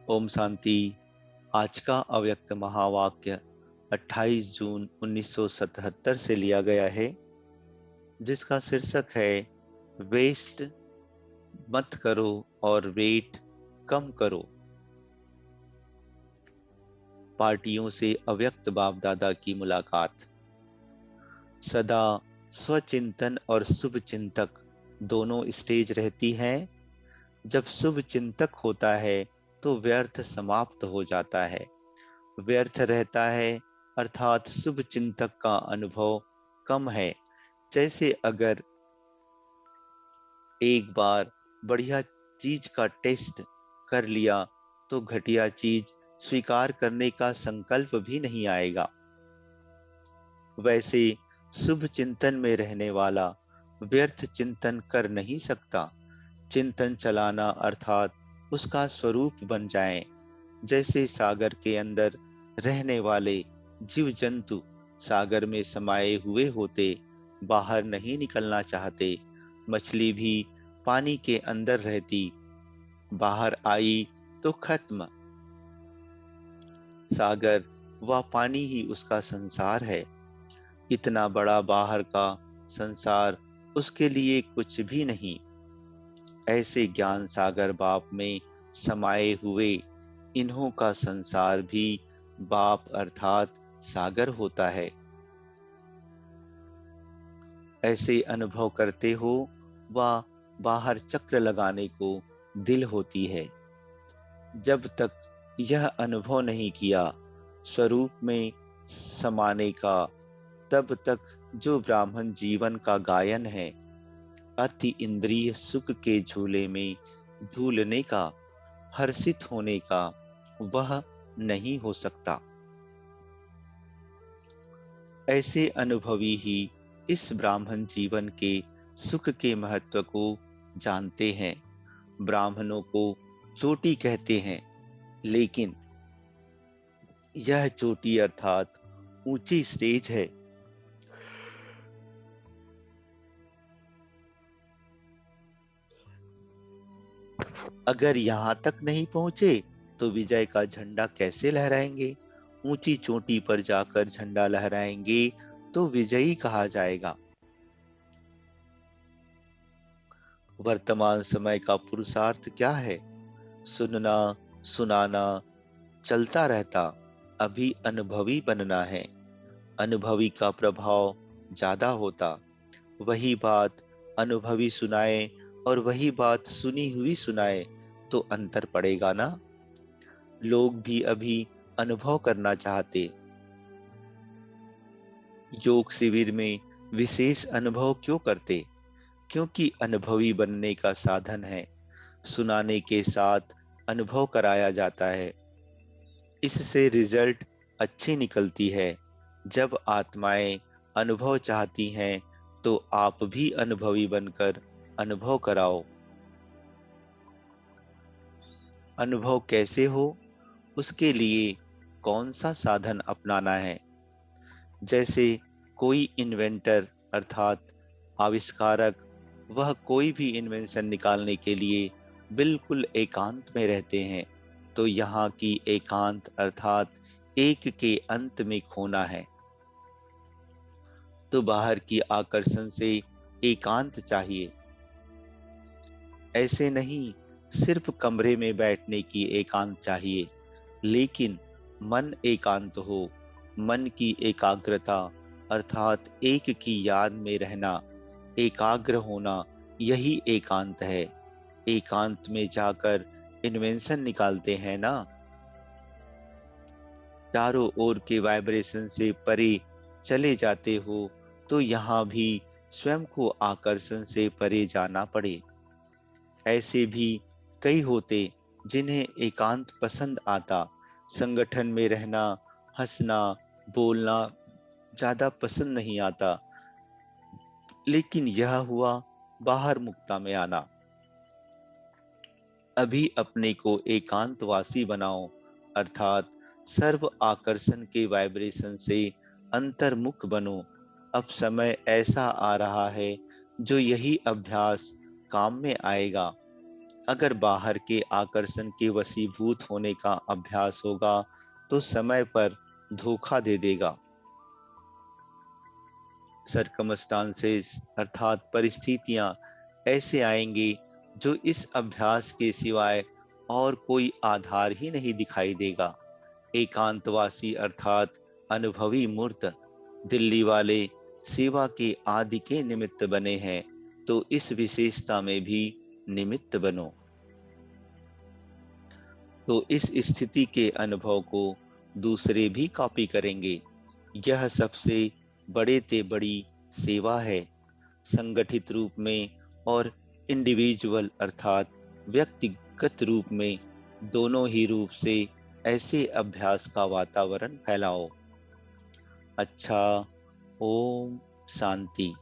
ओम शांति। आज का अव्यक्त महावाक्य 28 जून 1977 से लिया गया है, जिसका शीर्षक है वेस्ट मत करो और वेट कम करो। पार्टियों से अव्यक्त बाप दादा की मुलाकात। सदा स्वचिंतन और शुभ चिंतक दोनों स्टेज रहती हैं। जब शुभ चिंतक होता है तो व्यर्थ समाप्त हो जाता है, व्यर्थ रहता है अर्थात शुभ चिंतक का अनुभव कम है। जैसे अगर एक बार बढ़िया चीज का टेस्ट कर लिया तो घटिया चीज स्वीकार करने का संकल्प भी नहीं आएगा। वैसे शुभ चिंतन में रहने वाला व्यर्थ चिंतन कर नहीं सकता। चिंतन चलाना अर्थात उसका स्वरूप बन जाए। जैसे सागर के अंदर रहने वाले जीव जंतु सागर में समाये हुए होते, बाहर नहीं निकलना चाहते। मछली भी पानी के अंदर रहती, बाहर आई तो खत्म। सागर व पानी ही उसका संसार है। इतना बड़ा बाहर का संसार उसके लिए कुछ भी नहीं। ऐसे ज्ञान सागर बाप में समाये हुए इन्हों का संसार भी बाप अर्थात सागर होता है। ऐसे अनुभव करते हो व बाहर चक्र लगाने को दिल होती है। जब तक यह अनुभव नहीं किया स्वरूप में समाने का, तब तक जो ब्राह्मण जीवन का गायन है, अति इंद्रिय सुख के झूले में झूलने का, हर्षित होने का, वह नहीं हो सकता। ऐसे अनुभवी ही इस ब्राह्मण जीवन के सुख के महत्व को जानते हैं। ब्राह्मणों को चोटी कहते हैं, लेकिन यह चोटी अर्थात ऊंची स्टेज है। अगर यहां तक नहीं पहुंचे तो विजय का झंडा कैसे लहराएंगे? ऊंची चोटी पर जाकर झंडा लहराएंगे तो विजयी कहा जाएगा। वर्तमान समय का पुरुषार्थ क्या है? सुनना, सुनाना, चलता रहता। अभी अनुभवी बनना है। अनुभवी का प्रभाव ज्यादा होता। वही बात अनुभवी सुनाए और वही बात सुनी हुई सुनाए तो अंतर पड़ेगा ना। लोग भी अभी अनुभव करना चाहते। योग शिविर में विशेष अनुभव क्यों करते? क्योंकि अनुभवी बनने का साधन है। सुनाने के साथ अनुभव कराया जाता है। इससे रिजल्ट अच्छी निकलती है। जब आत्माएं अनुभव चाहती हैं तो आप भी अनुभवी बनकर अनुभव कराओ। अनुभव कैसे हो, उसके लिए कौन सा साधन अपनाना है? जैसे कोई इन्वेंटर अर्थात आविष्कारक, वह कोई भी इन्वेंशन निकालने के लिए बिल्कुल एकांत में रहते हैं, तो यहाँ की एकांत अर्थात एक के अंत में खोना है। तो बाहर की आकर्षण से एकांत चाहिए। ऐसे नहीं सिर्फ कमरे में बैठने की एकांत चाहिए, लेकिन मन एकांत हो। मन की एकाग्रता अर्थात एक की याद में रहना, एकाग्र होना, यही एकांत है। एकांत में जाकर इन्वेंशन निकालते हैं ना। चारों ओर के वाइब्रेशन से परे चले जाते हो तो यहाँ भी स्वयं को आकर्षण से परे जाना पड़े। ऐसे भी कई होते जिन्हें एकांत पसंद आता। संगठन में रहना, हंसना, बोलना ज्यादा पसंद नहीं आता। लेकिन यह हुआ बाहर मुक्ता में आना। अभी अपने को एकांतवासी बनाओ अर्थात सर्व आकर्षण के वाइब्रेशन से अंतर्मुख बनो। अब समय ऐसा आ रहा है जो यही अभ्यास काम में आएगा। अगर बाहर के आकर्षण के वशीभूत होने का अभ्यास होगा तो समय पर धोखा दे देगा। सरकमस्टांसेस अर्थात परिस्थितियां ऐसे आएंगी जो इस अभ्यास के सिवाय और कोई आधार ही नहीं दिखाई देगा। एकांतवासी अर्थात अनुभवी मूर्त दिल्ली वाले सेवा के आदि के निमित्त बने हैं, तो इस विशेषता में भी निमित्त बनो। तो इस स्थिति के अनुभव को दूसरे भी कॉपी करेंगे। यह सबसे बड़े ते बड़ी सेवा है। संगठित रूप में और इंडिविजुअल अर्थात व्यक्तिगत रूप में, दोनों ही रूप से ऐसे अभ्यास का वातावरण फैलाओ। अच्छा, ओम शांति।